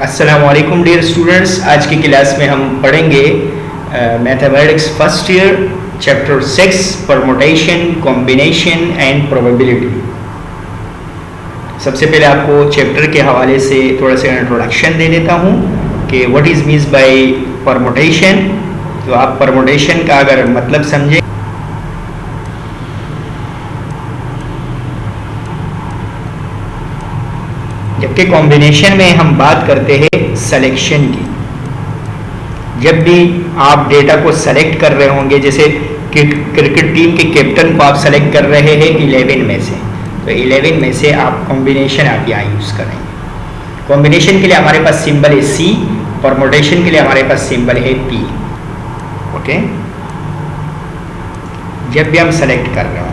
अस्सलाम वालेकुम dear students. आज की क्लास में हम पढ़ेंगे mathematics first year chapter 6 permutation, combination and probability. सबसे पहले आपको चैप्टर के हवाले से थोड़ा सा इंट्रोडक्शन दे देता हूँ कि what is means by permutation. तो आप परमुटेशन का अगर मतलब समझें, जबकि कॉम्बिनेशन में हम बात करते हैं सिलेक्शन की। जब भी आप डेटा को सेलेक्ट कर रहे होंगे, जैसे क्रिकेट टीम के कैप्टन को आप सेलेक्ट कर रहे हैं 11 में से, तो 11 में से आप कॉम्बिनेशन आप यहाँ यूज़ करेंगे। कॉम्बिनेशन के लिए हमारे पास सिंबल है C, परमुटेशन के लिए हमारे पास सिंबल है P। ओके, जब भी हम सेलेक्ट कर रहे हो।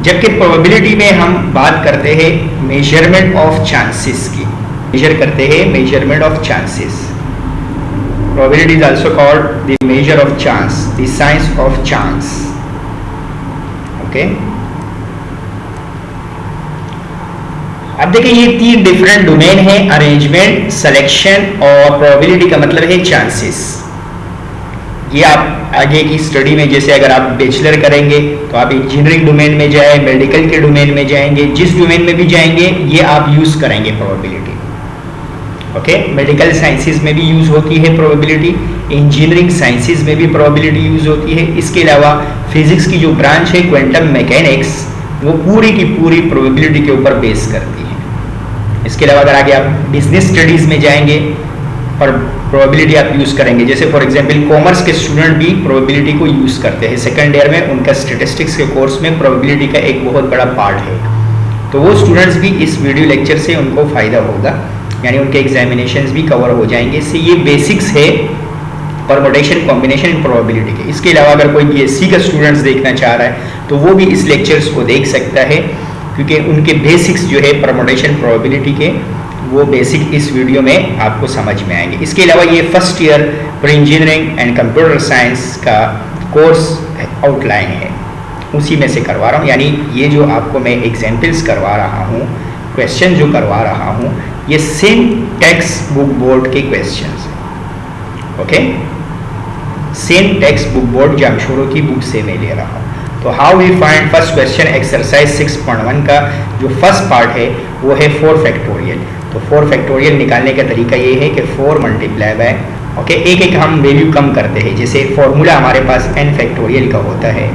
जबकि प्रोबेबिलिटी में हम बात करते हैं मेजरमेंट ऑफ चांसेस की, मेजर करते हैं measurement of chances. Probability is also called the measure of chance, the science of chance. Okay, अब देखिए ये 3 डिफरेंट डोमेन है, अरेंजमेंट, सिलेक्शन और प्रोबेबिलिटी का मतलब है चांसेस। ये आप आगे की स्टडी में, जैसे अगर आप बैचलर करेंगे तो आप इंजीनियरिंग डोमेन में जाए, मेडिकल के डोमेन में जाएंगे, जिस डोमेन में भी जाएंगे ये आप यूज़ करेंगे प्रोबेबिलिटी। ओके, मेडिकल साइंसेज में भी यूज़ होती है प्रोबेबिलिटी, इंजीनियरिंग साइंसेज में भी प्रोबेबिलिटी यूज़ होती है। इसके अलावा फिजिक्स की जो ब्रांच है क्वांटम मैकेनिक्स, वो पूरी की पूरी प्रोबेबिलिटी के ऊपर बेस करती है। इसके अलावा अगर आगे आप बिजनेस स्टडीज़ में जाएंगे और प्रोबेबिलिटी आप यूज़ करेंगे, जैसे फॉर एग्जांपल कॉमर्स के स्टूडेंट भी प्रोबेबिलिटी को यूज़ करते हैं। सेकंड ईयर में उनका स्टैटिस्टिक्स के कोर्स में प्रोबेबिलिटी का एक बहुत बड़ा पार्ट है, तो वो स्टूडेंट्स भी इस वीडियो लेक्चर से उनको फ़ायदा होगा, यानी उनके एग्जामिनेशंस भी कवर हो जाएंगे। इससे ये बेसिक्स है परमुटेशन, कॉम्बिनेशन एंड प्रोबेबिलिटी के। इसके अलावा अगर कोई BSc का स्टूडेंट्स देखना चाह रहा है तो वो भी इस लेक्चर्स को देख सकता है, क्योंकि उनके बेसिक्स जो है परमुटेशन प्रोबेबिलिटी के, वो बेसिक इस वीडियो में आपको समझ में आएंगे। इसके अलावा ये first year for engineering and computer science का कोर्स आउटलाइन है, उसी में से करवा रहा हूँ। यानी ये जो आपको मैं एग्जाम्पल्स करवा रहा हूँ, क्वेश्चन जो करवा रहा हूँ, ये सेम टेक्स्ट बुक बोर्ड के क्वेश्चंस हैं। Okay, same text book board जामशोरों की बुक से मैं ले रहा हूँ। तो how we find first question exercise 6.1 का जो फर्स्ट पार्ट है वो है 4 फैक्टोरियल। तो 4 फैक्टोरियल निकालने का तरीका ये है कि 4 मल्टीप्लाई बाय, ओके, एक एक हम वैल्यू कम करते हैं। जैसे फॉर्मूला हमारे पास n फैक्टोरियल का होता है,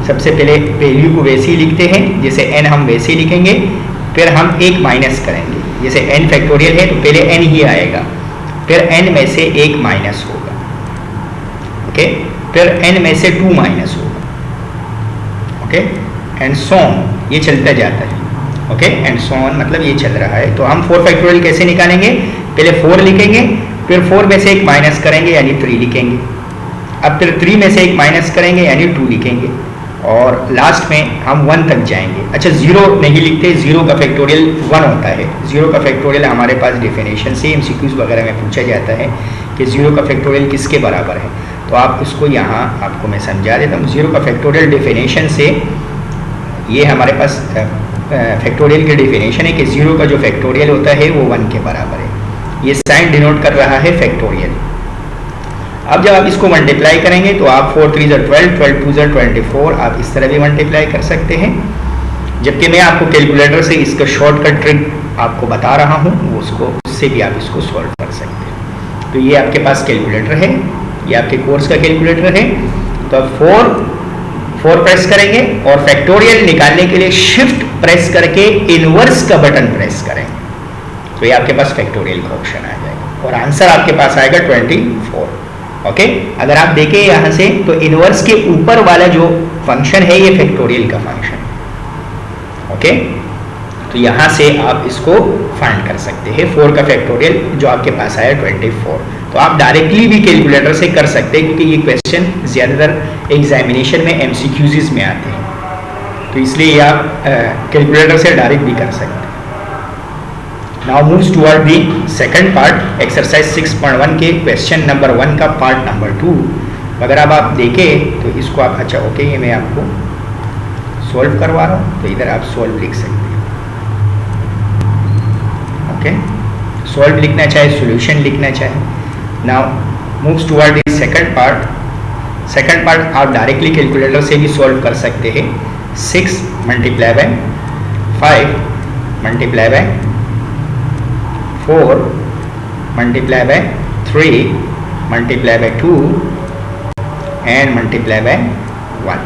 सबसे पहले वैल्यू को वैसे ही लिखते हैं जैसे n हम वैसे ही लिखेंगे, फिर हम एक माइनस करेंगे। जैसे n फैक्टोरियल है तो पहले n ही आएगा, फिर n में से एक माइनस होगा, ओके, फिर n में से 2 माइनस होगा, ओके, एंड सो ऑन, ये चलता जाता है। ओके, एंड सो ऑन मतलब ये चल रहा है। तो हम 4 फैक्टोरियल कैसे निकालेंगे? पहले 4 लिखेंगे, फिर 4 में से एक माइनस करेंगे यानी 3 लिखेंगे, अब फिर 3 में से एक माइनस करेंगे यानी 2 लिखेंगे, और लास्ट में हम 1 तक जाएंगे। अच्छा, 0 नहीं लिखते, 0 का फैक्टोरियल 1 होता है। 0 का फैक्टोरियल हमारे पास डेफिनेशन से MCQs वगैरह में पूछा जाता है कि 0 का फैक्टोरियल किसके बराबर है, तो आप उसको यहाँ आपको मैं समझा देता हूँ। 0 का फैक्टोरियल डेफिनेशन से, ये हमारे पास फैक्टोरियल की डेफिनेशन है कि 0 का जो फैक्टोरियल होता है वो 1 के बराबर है। ये साइन डिनोट कर रहा है फैक्टोरियल। अब जब आप इसको मल्टीप्लाई करेंगे तो आप 4 3 12, 12 2 24, आप इस तरह भी मल्टीप्लाई कर सकते हैं। जबकि मैं आपको कैलकुलेटर से इसका शॉर्टकट ट्रिक आपको बता रहा हूँ, वो उससे भी आप इसको सॉल्व कर सकते हैं। तो ये आपके पास कैलकुलेटर है, ये आपके कोर्स का कैलकुलेटर है। तो 4 प्रेस करेंगे और फैक्टोरियल निकालने के लिए शिफ्ट प्रेस करके इनवर्स का बटन प्रेस करेंगे, तो ये आपके पास फैक्टोरियल का ऑप्शन आ जाएगा और आंसर आपके पास आएगा 24। ओके, अगर आप देखें यहाँ से तो इनवर्स के ऊपर वाला जो फंक्शन है ये फैक्टोरियल का फंक्शन। ओके, तो यहाँ से आप इसको फाइंड कर सकते हैं। 4 का फैक्टोरियल जो आपके पास आया 24, तो आप डायरेक्टली भी कैलकुलेटर से कर सकते हैं, क्योंकि ये क्वेश्चन ज़्यादातर एग्जामिनेशन में MCQs में आते हैं, तो इसलिए आप कैलकुलेटर से डायरेक्ट भी कर सकते हैं। Now moves toward the second part, exercise 6.1 के क्वेश्चन नंबर 1 का पार्ट नंबर 2। अगर अब आप देखें तो इसको आप, अच्छा ओके, ये मैं आपको सॉल्व करवा रहा हूँ, तो इधर आप सॉल्व लिख सकते हैं। ओके, सॉल्व लिखना चाहे, सॉल्यूशन लिखना चाहे। Now moves toward the second part. Second part आप डायरेक्टली कैलकुलेटर से भी सॉल्व कर सकते हैं। 6 multiply bye 5 multiply by 4 multiply by 3 multiply by 2 and multiply by 1।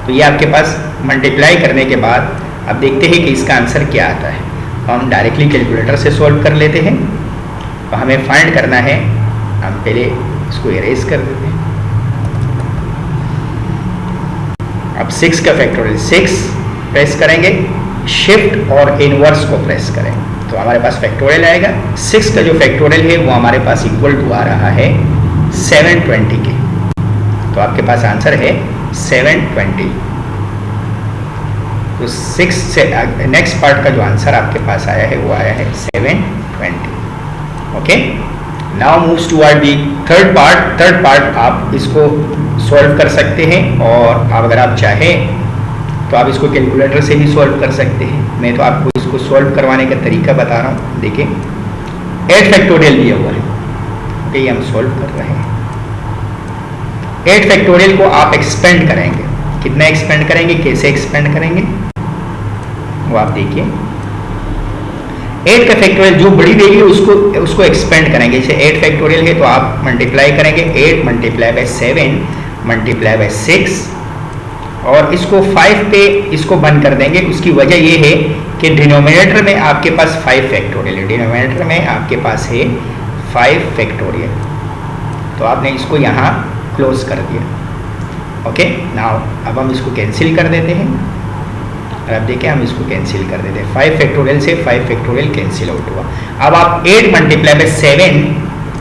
तो ये आपके पास मल्टीप्लाई करने के बाद अब देखते हैं कि इसका आंसर क्या आता है। तो हम डायरेक्टली कैलकुलेटर से सॉल्व कर लेते हैं। तो हमें फाइंड करना है, हम पहले इसको इरेज कर देते हैं। अब 6 का फैक्टोरियल 6 प्रेस करेंगे, शिफ्ट और इनवर्स को प्रेस करें तो हमारे पास फैक्टोरियल आएगा। 6 का जो फैक्टोरियल है वो हमारे पास इक्वल टू आ रहा है 720 के। तो आपके पास आंसर है 720। तो 6 से नेक्स्ट पार्ट का जो आंसर आपके पास आया है वो आया है 720। ओके, नाउ मूव्स टुवर्ड दी थर्ड पार्ट। थर्ड पार्ट आप इसको सॉल्व कर सकते हैं और अगर आप चाहें तो आप इसको कैलकुलेटर से भी सॉल्व कर सकते हैं। मैं तो आपको इसको सॉल्व करवाने का तरीका बता रहा हूँ। देखिए 8 फैक्टोरियल दिया हुआ है, ओके, हम सॉल्व कर रहे हैं। 8 फैक्टोरियल को आप एक्सपेंड करेंगे। कितना एक्सपेंड करेंगे, कैसे एक्सपेंड करेंगे वो आप देखिए। 8 का फैक्टोरियल जो बड़ी वैल्यू उसको एक्सपेंड करेंगे। जैसे 8 फैक्टोरियल है तो आप मल्टीप्लाई करेंगे 8 मल्टीप्लाई बाय 7 मल्टीप्लाई बाय 6 और इसको 5 पे इसको बंद कर देंगे। उसकी वजह ये है कि डिनोमिनेटर में आपके पास 5 फैक्टोरियल है। डिनोमिनेटर में आपके पास है 5 फैक्टोरियल, तो आपने इसको यहाँ क्लोज कर दिया। ओके, नाउ अब हम इसको कैंसिल कर देते हैं और अब देखिए हम इसको कैंसिल कर देते हैं। 5 फैक्टोरियल से 5 फैक्टोरियल कैंसिल आउट हुआ। अब आप 8 मल्टीप्लाई बाय 7,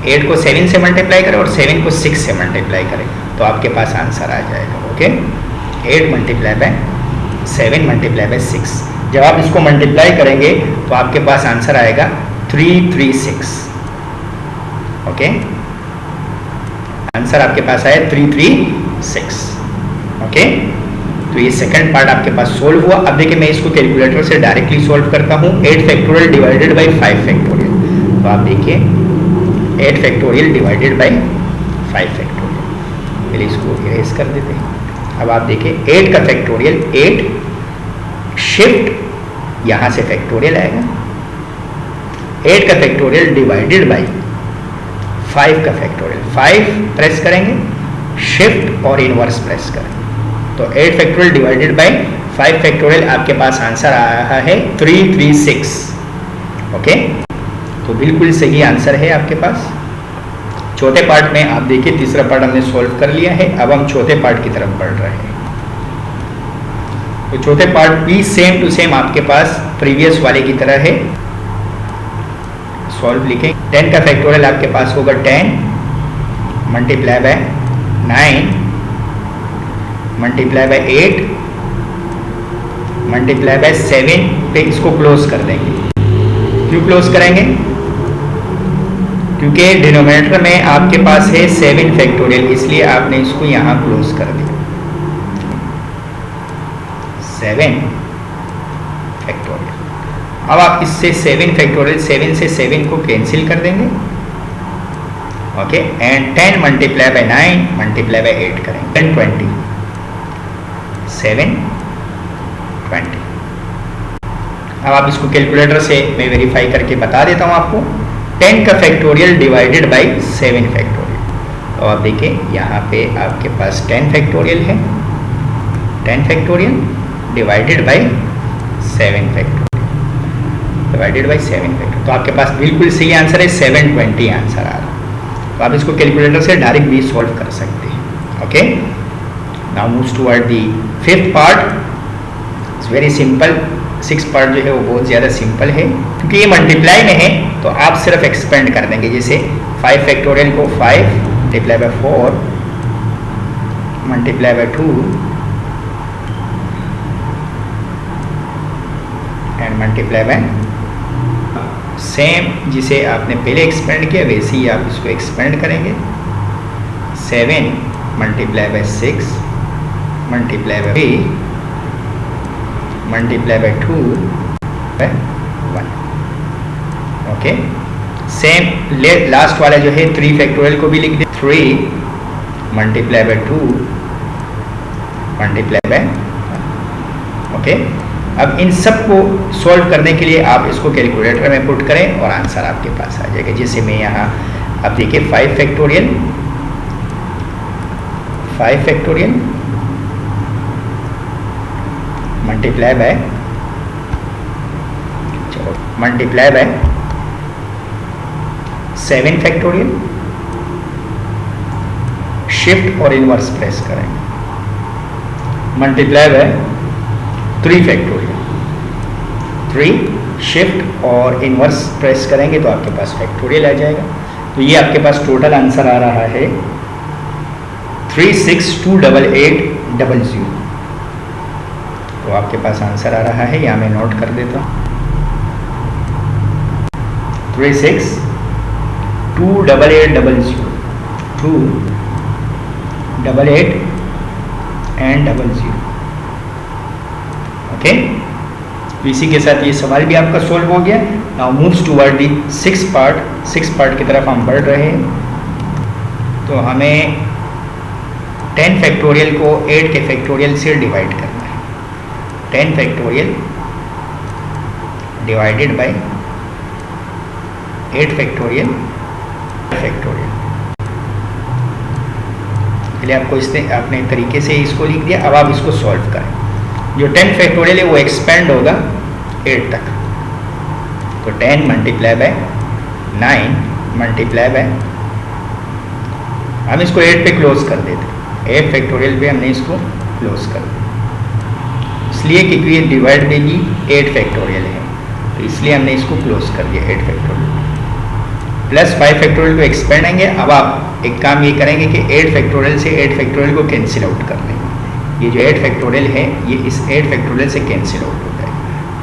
8 को 7 से मल्टीप्लाई करें और 7 को 6 से मल्टीप्लाई करें तो आपके पास आंसर आ जाएगा। Okay, 8 multiply by 7 multiply by 6। जब आप इसको मल्टीप्लाई करेंगे तो आपके पास आंसर आएगा 336। ओके, आंसर आपके पास आया 336। ओके, तो ये सेकंड पार्ट आपके पास सोल्व हुआ। अब देखिए मैं इसको कैलकुलेटर से डायरेक्टली सोल्व करता हूँ। 8 फैक्टोरियल डिवाइडेड बाय 5 फैक्टोरियल, तो आप देखिए 8 फैक्टोरियल डिवाइडेड बाय 5 फैक्टोरियल। पहले इसको इरेज कर देते हैं। अब आप देखिए 8 का फैक्टोरियल 8, शिफ्ट यहाँ से फैक्टोरियल आएगा। 8 का फैक्टोरियल डिवाइडेड बाय 5 का फैक्टोरियल, 5 प्रेस करेंगे, शिफ्ट और इनवर्स प्रेस करेंगे तो 8 फैक्टोरियल डिवाइडेड बाय 5 फैक्टोरियल आपके पास आंसर आ रहा है 336। ओके, तो बिल्कुल सही आंसर है आपके पास। चौथे पार्ट में आप देखिए, तीसरा पार्ट हमने सॉल्व कर लिया है। अब हम चौथे पार्ट की तरफ बढ़ रहे हैं। तो चौथे पार्ट भी सेम टू सेम आपके पास प्रीवियस वाले की तरह है। सॉल्व लिखें। 10 का फैक्टोरियल आपके पास होगा 10 multiply by 9 multiply by 8 multiply by 7 पे इसको क्लोज कर देंगे। क्यों क्लोज करेंगे, क्योंकि डिनोमिनेटर में आपके पास है 7 फैक्टोरियल, इसलिए आपने इसको यहाँ क्लोज कर दिया। 7 फैक्टोरियल। अब आप इससे 7 फैक्टोरियल, 7 से 7 को कैंसिल कर देंगे। Okay, and 10 multiply by 9 multiply by 8 करेंगे। 1020 720। अब आप इसको कैलकुलेटर से मैं वेरीफाई करके बता देता हूँ आपको। 10 का फैक्टोरियल डिवाइडेड बाय 7 फैक्टोरियल, तो आप देखिए यहाँ पे आपके पास 10 फैक्टोरियल है। 10 factorial divided by 7 factorial, divided by 7 factorial, तो आपके पास बिल्कुल सही आंसर है 720 आंसर आ रहा। तो आप इसको कैलकुलेटर से डायरेक्ट भी सॉल्व कर सकते हैं। Okay, now moves toward the fifth part. It's very simple. 6 part जो है वो बहुत ज़्यादा सिंपल है, क्योंकि ये मल्टीप्लाई में है तो आप सिर्फ एक्सपेंड कर देंगे। जैसे 5 फैक्टोरियल को 5 multiply by 4 multiply by 2 and multiply by, same जिसे आपने पहले एक्सपेंड किया वैसे ही आप इसको एक्सपेंड करेंगे। 7 multiply by 6 multiply by 3 multiply by 2 by 1। Okay, same last वाला जो है 3 फैक्टोरियल को भी लिख दे, 3 multiply by 2 multiply by 1। Okay, अब इन सब को सॉल्व करने के लिए आप इसको कैलकुलेटर में पुट करें और आंसर आपके पास आ जाएगा। जैसे मैं यहाँ अब देखिए 5 फैक्टोरियल मल्टीप्लाई बाय, चलो मल्टीप्लाई बाय 7 फैक्टोरियल, शिफ्ट और इनवर्स प्रेस करेंगे, मल्टीप्लाई बाय 3 फैक्टोरियल, 3 शिफ्ट और इनवर्स प्रेस करेंगे तो आपके पास फैक्टोरियल आ जाएगा। तो ये आपके पास टोटल आंसर आ रहा है 3628800। तो आपके पास आंसर आ रहा है, यहाँ मैं नोट कर देता हूँ 3628800, 28800। ओके, तो इसी के साथ ये सवाल भी आपका सोल्व हो गया। नाउ मूव्स टुवर्ड दी 6 पार्ट की तरफ हम बढ़ रहे हैं। तो हमें 10 फैक्टोरियल को 8 के फैक्टोरियल से डिवाइड करना है। 10 फैक्टोरियल डिवाइडेड बाय 8 फैक्टोरियल। पहले आपको अपने तरीके से इसको लिख दिया, अब आप इसको सॉल्व करें। जो 10 फैक्टोरियल है वो एक्सपेंड होगा 8 तक, तो 10 मल्टीप्लाई बाय 9 मल्टीप्लाई बाय, हम इसको 8 पे क्लोज कर देते, 8 फैक्टोरियल पे हमने इसको क्लोज कर दिया, इसलिए क्योंकि ये डिवाइड में भी 8 फैक्टोरियल है, तो इसलिए हमने इसको क्लोज कर दिया 8 फैक्टोरियल। प्लस 5 फैक्टोरियल को एक्सपेंड करेंगे। अब आप एक काम ये करेंगे कि 8 फैक्टोरियल से 8 फैक्टोरियल को कैंसिल आउट कर लेंगे। ये जो 8 फैक्टोरियल है ये इस 8 फैक्टोरियल से कैंसिल आउट हो जाएगा।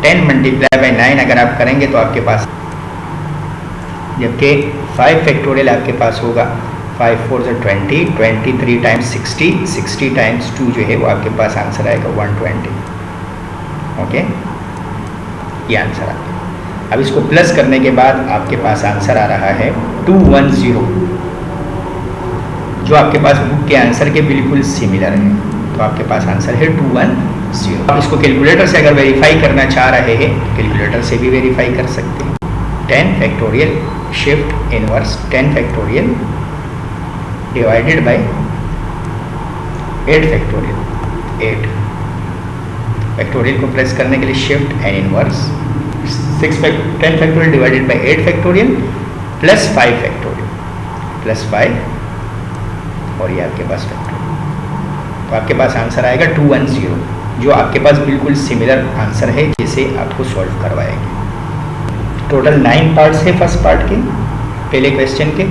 10 मल्टीप्लाई बाय 9 अगर आप करेंगे तो आपके पास, जबकि 5 फैक्टोरियल आपके पास होगा 5 4 से 20, 23 टाइम्स 60, 60 टाइम्स 2 जो है वो आपके पास आंसर आएगा 120। ओके, ये आंसर आ गया। अब इसको प्लस करने के बाद आपके पास आंसर आ रहा है 210, जो आपके पास बुक के आंसर के बिल्कुल सिमिलर है। तो आपके पास आंसर है 210। आप इसको कैलकुलेटर से अगर वेरीफाई करना चाह रहे हैं तो कैलकुलेटर से भी वेरीफाई कर सकते हैं। 10 factorial shift inverse 10 factorial divided by 8 factorial, 8 factorial को प्रेस करने के लिए shift and inverse, 10 factorial divided by 8 factorial plus 5 factorial, plus 5 और ये आपके पास फैक्टोरियल। तो आपके पास आंसर आएगा 210, जो आपके पास बिल्कुल सिमिलर आंसर है जिसे आपको सॉल्व करवाएंगे। टोटल 9 पार्ट्स है फर्स्ट पार्ट के, पहले क्वेश्चन के।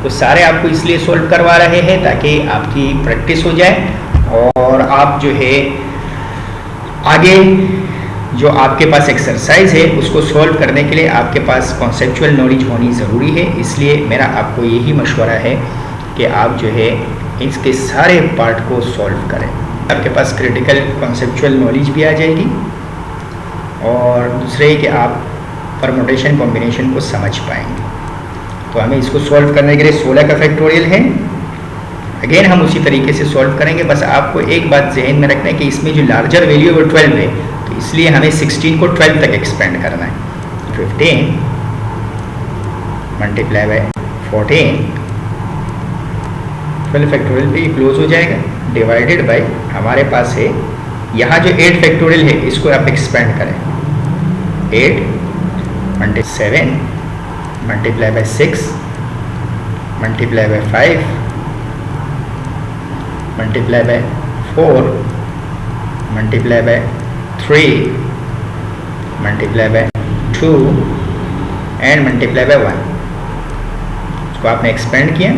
तो सारे आपको इसलिए सॉल्व करवा रहे हैं ताकि आपकी प्रैक्टिस हो जाए और आप जो है आगे जो आपके पास एक्सरसाइज है उसको सॉल्व करने के लिए आपके पास कॉन्सेप्चुअल नॉलेज होनी ज़रूरी है। इसलिए मेरा आपको यही मशवरा है कि आप जो है इसके सारे पार्ट को सॉल्व करें। आपके पास क्रिटिकल कॉन्सेप्चुअल नॉलेज भी आ जाएगी और दूसरे कि आप परमुटेशन कॉम्बिनेशन को समझ पाएंगे। तो हमें इसको सॉल्व करने के लिए 16 का फैक्टोरियल है। अगेन हम उसी तरीके से सॉल्व करेंगे। बस आपको एक बात जहन में रखना है कि इसमें जो लार्जर वैल्यू है वो 12 है, तो इसलिए हमें 16 को 12 तक एक्सपेंड करना है। 15 मल्टीप्लाई बाय 14, 12 फैक्टोरियल पे ये क्लोज हो जाएगा, डिवाइडेड बाय हमारे पास है यहाँ जो 8 फैक्टोरियल है इसको आप एक्सपेंड करें, 8 7 multiply by 6 multiply bye 5 multiply by 4 multiply by 3 multiply by 2 and multiply by 1। इसको आपने एक्सपेंड किया,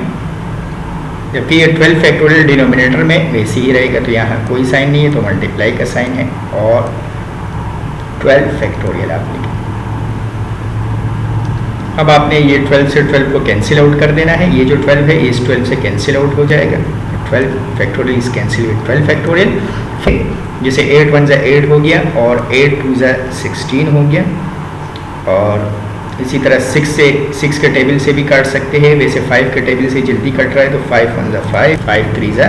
जबकि ये 12 फैक्टोरियल डिनोमिनेटर में वैसे ही रहेगा, तो यहाँ कोई साइन नहीं है तो मल्टीप्लाई का साइन है और 12 फैक्टोरियल आप लिखें। अब आपने ये 12 से 12 को कैंसिल आउट कर देना है। ये जो 12 है ये इस 12 से कैंसिल आउट हो जाएगा, 12 factorial is cancel with 12 factorial. फिर जैसे 8 1 ज़ा 8 हो गया और 8 2 ज़ा 16 हो गया। और इसी तरह 6 के टेबल से भी काट सकते हैं, वैसे 5 के टेबल से जल्दी कट रहा है तो 5 1 ज़ा 5, 5 3 ज़ा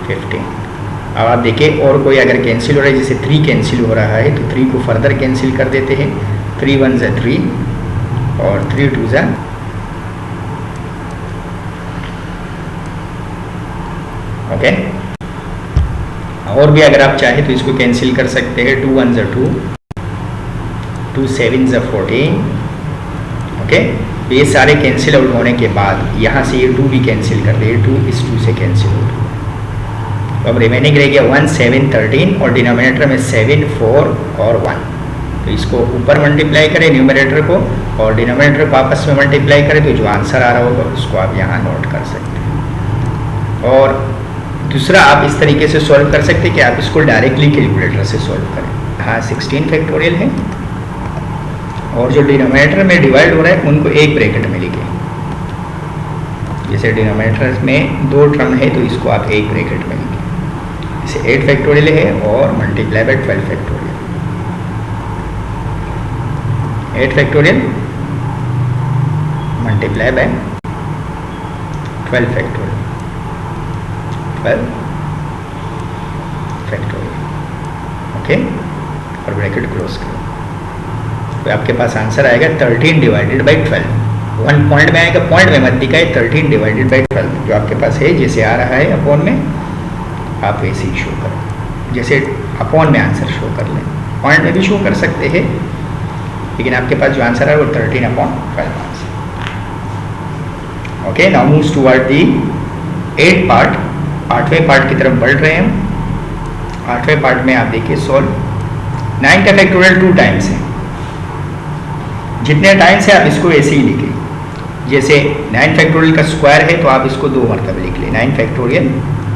15। अब आप देखिए और कोई अगर कैंसिल हो रहा है, जैसे 3 कैंसिल हो रहा है तो 3 को फर्दर कैंसिल कर देते हैं। 3 1 ज़ा 3 और 3 2 ज़ा, ओके। और भी अगर आप चाहे तो इसको कैंसिल कर सकते हैं। 2 1 ज़ा 2, 2 7 ज़ा 14, ओके। तो ये सारे कैंसिल आउट होने के बाद यहाँ से ये 2 भी कैंसिल कर दे, 2 इस 2 से कैंसिल हो। तो अब रिमेनिंग रह गया 1 7 13 और डिनोमिनेटर में 7 4 और 1। तो इसको ऊपर मल्टीप्लाई करें न्यूमरेटर को और डिनोमिनेटर को आपस में मल्टीप्लाई करें तो जो आंसर आ रहा होगा उसको आप यहाँ नोट कर सकते हैं। और दूसरा आप इस तरीके से सॉल्व कर सकते हैं कि आप इसको डायरेक्टली कैलकुलेटर से सॉल्व करें। हाँ 16 फैक्टोरियल है और जो डिनोमिनेटर में डिवाइड हो रहा है उनको एक ब्रैकेट में लिखें। जैसे डिनोमिनेटर में 2 टर्म है तो इसको आप एक ब्रैकेट में लिखें। जैसे 8 फैक्टोरियल है और multiply by 12 factorial. 8 factorial multiply by 12 factorial, 12 factorial, okay. और ब्रैकेट क्लोज करो तो आपके पास आंसर आएगा 13 डिवाइडेड बाई 12। 1 पॉइंट में आएगा, पॉइंट में मत दिखाए, 13 डिवाइडेड बाई 12 जो आपके पास है। जैसे आ रहा है अपॉन में आप वैसे ही शो करें, जैसे अपॉन में आंसर शो कर लें। पॉइंट में भी शो कर सकते हैं लेकिन आपके पास जो आंसर है वो 13/12 answer, okay. Now moves toward the 8th part, 8वें पार्ट की तरफ बढ़ रहे हैं हम। 8वें पार्ट में आप देखिए सॉल्व 9 का फैक्टोरियल 2 टाइम्स है। जितने टाइम्स है आप इसको ऐसे ही लिखें। जैसे 9 फैक्टोरियल का स्क्वायर है तो आप इसको 2 मरतबा लिख लें। 9 फैक्टोरियल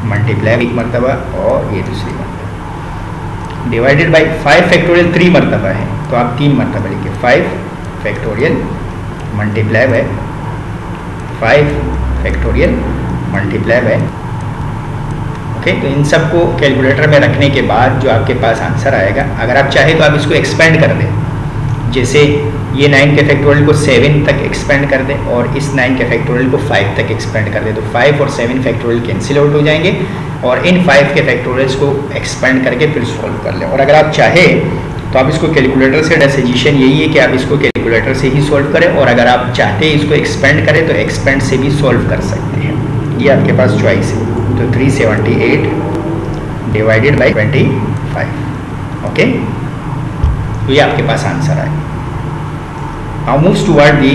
मल्टीप्लाई 1 मरतबा और ये दूसरी मरतबा। डिवाइडेड बाई 5 फैक्टोरियल 3 मरतबा है तो आप 3 मरतबा लिखें। 5 factorial multiply by 5 factorial multiply by, okay. तो इन सबको कैलकुलेटर में रखने के बाद जो आपके पास आंसर आएगा, अगर आप चाहे तो आप इसको एक्सपेंड कर दें। जैसे ये 9 के फैक्टोरियल को 7 तक एक्सपेंड कर दें और इस 9 के फैक्टोरियल को 5 तक एक्सपेंड कर दें तो 5 और 7 फैक्टोरियल कैंसिल आउट हो जाएंगे और इन 5 के फैक्टोरियल्स को एक्सपेंड करके फिर सॉल्व कर लें। और अगर आप चाहे तो आप इसको कैलकुलेटर से, सजेशन यही है कि आप इसको कैलकुलेटर से ही सॉल्व करें और अगर आप चाहते हैं इसको एक्सपेंड करें तो एक्सपेंड से भी सॉल्व कर सकते हैं। ये आपके पास चॉइस है। तो 378 डिवाइडेड बाई 25, ओके। तो ये आपके पास आंसर आए। नाउ मूव्स टुवर्ड दी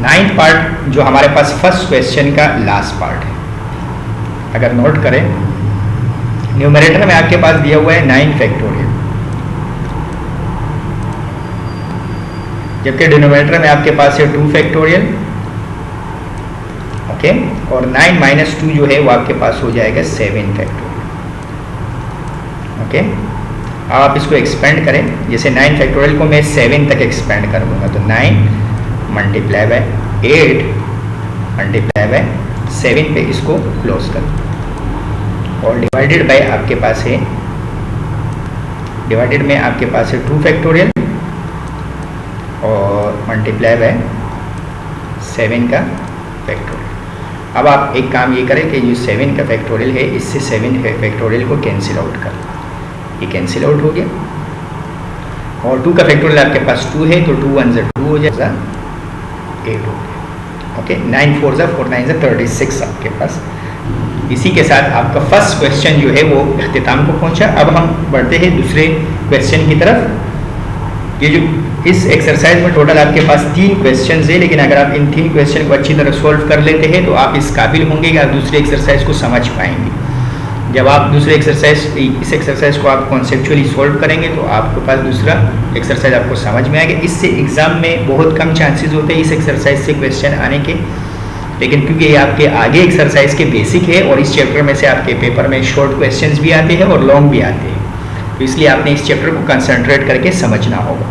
9th पार्ट जो हमारे पास फर्स्ट क्वेश्चन का लास्ट पार्ट है। अगर नोट करें न्यूमरेटर में आपके पास दिया हुआ है 9 फैक्टोरियल, जबकि डिनोमिनेटर में आपके पास है 2 फैक्टोरियल, ओके। और 9 माइनस 2 जो है वो आपके पास हो जाएगा 7 फैक्टोरियल, ओके। अब आप इसको एक्सपेंड करें। जैसे 9 फैक्टोरियल को मैं 7 तक एक्सपेंड कर दूंगा तो 9 मल्टीप्लाई बाय 8 मल्टीप्लाई बाय 7 पे इसको क्लोज कर और डिवाइडेड बाय आपके पास है, डिवाइडेड में आपके पास है 2 फैक्टोरियल और मल्टीप्लाई बाय 7 का फैक्टोरियल। अब आप एक काम ये करें कि जो 7 का फैक्टोरियल है इससे 7 फैक्टोरियल को कैंसिल आउट कर, ये कैंसिल आउट हो गया। और 2 का फैक्टोरियल आपके पास 2 है तो 2 1 ज़ा 2 हो जाएगा, 8 हो गया, ओके। 9 4 ज़ा 4 9 ज़ा 36 आपके पास। इसी के साथ आपका फर्स्ट क्वेश्चन जो है वो इख्तिताम को पहुंचा। अब हम बढ़ते हैं दूसरे क्वेश्चन की तरफ। ये जो इस एक्सरसाइज में टोटल आपके पास 3 क्वेश्चन है, लेकिन अगर आप इन 3 क्वेश्चन को अच्छी तरह सॉल्व कर लेते हैं तो आप इस काबिल होंगे कि आप दूसरे एक्सरसाइज को समझ पाएंगे। जब आप दूसरे एक्सरसाइज, इस एक्सरसाइज को आप कॉन्सेप्चुअली सॉल्व करेंगे तो आपके पास दूसरा एक्सरसाइज आपको समझ में आएगा। इससे एग्जाम में बहुत कम चांसेस होते हैं इस एक्सरसाइज से क्वेश्चन आने के, लेकिन क्योंकि ये आपके आगे एक्सरसाइज के बेसिक है और इस चैप्टर में से आपके पेपर में शॉर्ट क्वेश्चंस भी आते हैं और लॉन्ग भी आते हैं, तो इसलिए आपने इस चैप्टर को कंसंट्रेट करके समझना होगा।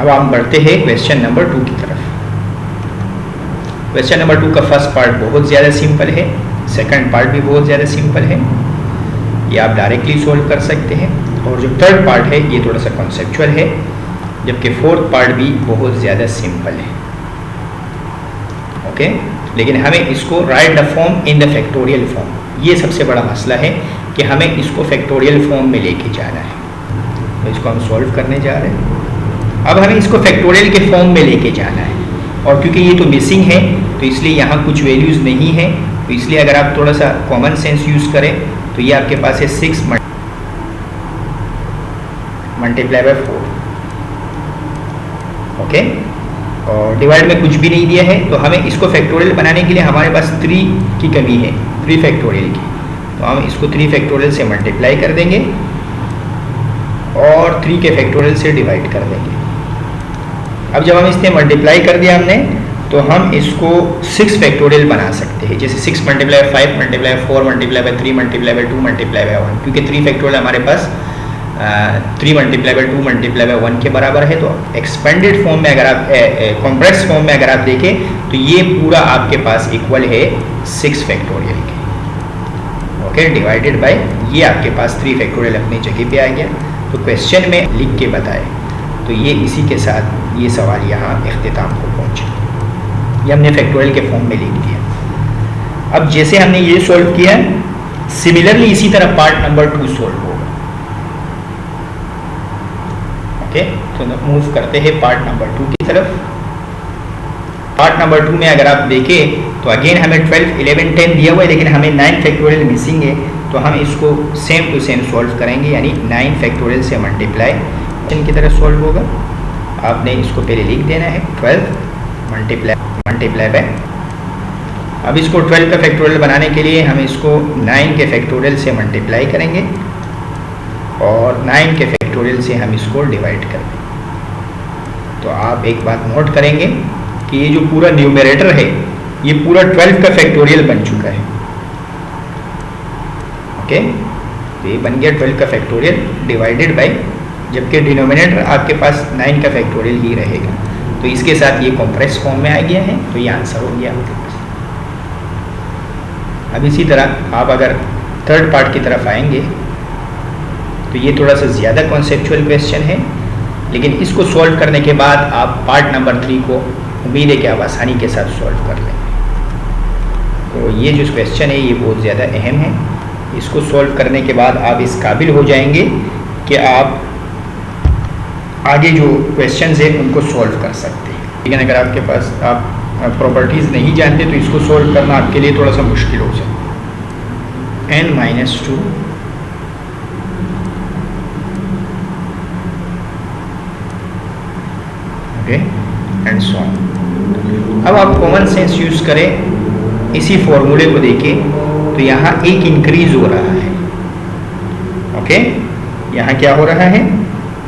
अब हम बढ़ते हैं क्वेश्चन नंबर 2 की तरफ। क्वेश्चन नंबर 2 का फर्स्ट पार्ट बहुत ज़्यादा सिंपल है, सेकंड पार्ट भी बहुत ज़्यादा सिंपल है, ये आप डायरेक्टली सॉल्व कर सकते हैं। और जो थर्ड पार्ट है ये थोड़ा सा कॉन्सेप्चुअल है, जबकि फोर्थ पार्ट भी बहुत ज़्यादा सिंपल है। ओके, लेकिन हमें इसको right the form in the factorial form, ये सबसे बड़ा मसला है कि हमें इसको फैक्टोरियल फॉर्म में लेके जाना है। तो इसको हम सॉल्व करने जा रहे हैं। अब हमें इसको फैक्टोरियल के फॉर्म में लेके जाना है, और क्योंकि ये तो मिसिंग है तो इसलिए यहाँ कुछ वैल्यूज़ नहीं है, तो इसलिए अगर आप थोड़ा सा कॉमन सेंस यूज़ करें तो ये आपके पास है 6 मल्टीप्लाई बाय 4। ओके, और डिवाइड में कुछ भी नहीं दिया है, तो हमें इसको फैक्टोरियल बनाने के लिए हमारे पास 3 की कमी है, 3 फैक्टोरियल की। तो हम इसको 3 फैक्टोरियल से मल्टीप्लाई कर देंगे और 3 के फैक्टोरियल से डिवाइड कर देंगे। अब जब हम इसने मल्टीप्लाई कर दिया हमने, तो हम इसको 6 फैक्टोरियल बना सकते हैं। जैसे 6 multiply 5 multiply 4 multiply by 3 multiply by 2 multiply by 1, क्योंकि 3 फैक्टोरियल हमारे पास 3 मल्टीप्लाई बाय 2 मल्टीप्लाई बाय 1 के बराबर है। तो एक्सपेंडेड फॉर्म में अगर आप कॉम्प्लेक्स फॉर्म में अगर आप देखें तो ये पूरा आपके पास इक्वल है 6 फैक्टोरियल के। ओके, डिवाइडेड बाय ये आपके पास 3 फैक्टोरियल अपनी जगह पे आ गया। तो क्वेश्चन में लिख के बताए, तो ये इसी के साथ ये सवाल यहाँ इख्तिताम को पहुँचे। ये हमने फैक्टोरियल के फॉर्म में लिख दिया। अब जैसे हमने ये सॉल्व किया, सिमिलरली इसी तरह पार्ट नंबर 2 सॉल्व होगा। ओके, तो मूव करते हैं पार्ट नंबर 2 की तरफ। पार्ट नंबर 2 में अगर आप देखें तो अगेन हमें 12, 11, 10 दिया हुआ है, लेकिन हमें 9 फैक्टोरियल मिसिंग है। तो हम इसको सेम टू सेम सॉल्व करेंगे, यानी 9 फैक्टोरियल से मल्टीप्लाई इनकी तरह सॉल्व होगा। आपने इसको पहले लिख देना है 12 मल्टीप्लाई बाय। अब इसको 12 का फैक्टोरियल बनाने के लिए हम इसको 9 के फैक्टोरियल से मल्टीप्लाई करेंगे और 9 के फैक्टोरियल से हम इसको डिवाइड करेंगे। तो आप एक बात नोट करेंगे कि ये जो पूरा न्यूमरेटर है ये पूरा 12 का फैक्टोरियल बन चुका है। ओके, तो ये बन गया 12 का फैक्टोरियल डिवाइडेड बाय, जबकि डिनोमिनेटर आपके पास 9 का फैक्टोरियल ही रहेगा। तो इसके साथ ये कॉम्प्रेस फॉर्म में आ गया है, तो ये आंसर हो गया आपके पास। अब इसी तरह आप अगर थर्ड पार्ट की तरफ आएंगे तो ये थोड़ा सा ज़्यादा कॉन्सेप्चुअल क्वेश्चन है, लेकिन इसको सॉल्व करने के बाद आप पार्ट नंबर 3 को उम्मीद है कि आप आसानी के साथ सॉल्व कर लेंगे। तो ये जो क्वेश्चन है ये बहुत ज़्यादा अहम है। इसको सॉल्व करने के बाद आप इस काबिल हो जाएंगे कि आप आगे जो क्वेश्चंस है उनको सॉल्व कर सकते हैं। लेकिन अगर आपके पास आप प्रॉपर्टीज़ नहीं जानते तो इसको सॉल्व करना आपके लिए थोड़ा सा मुश्किल हो सकता है। n-2 okay and so on. अब आप कॉमन सेंस यूज़ करें, इसी फॉर्मूले को देखें तो यहाँ एक इंक्रीज हो रहा है। ओके, यहाँ क्या हो रहा है,